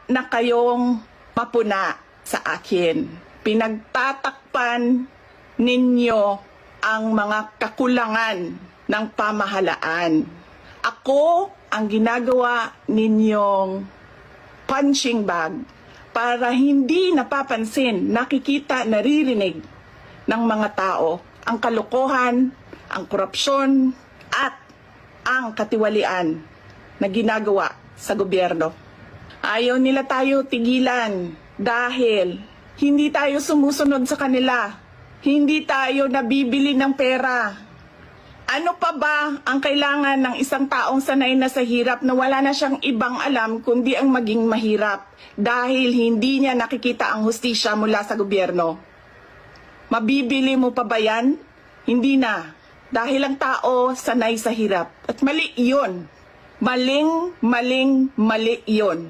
na kayong mapuna sa akin. Pinagtatakpan ninyo ang mga kakulangan ng pamahalaan. Ako ang ginagawa ninyong punching bag para hindi napapansin, nakikita, naririnig ng mga tao ang kalokohan, ang korupsyon at ang katiwalian na ginagawa sa gobyerno. Ayaw nila tayo tigilan dahil hindi tayo sumusunod sa kanila. Hindi tayo nabibili ng pera. Ano pa ba ang kailangan ng isang taong sanay na sa hirap na wala na siyang ibang alam kundi ang maging mahirap dahil hindi niya nakikita ang hustisya mula sa gobyerno? Mabibili mo pa ba yan? Hindi na. Dahil ang tao sanay sa hirap. At mali yun. Mali yun.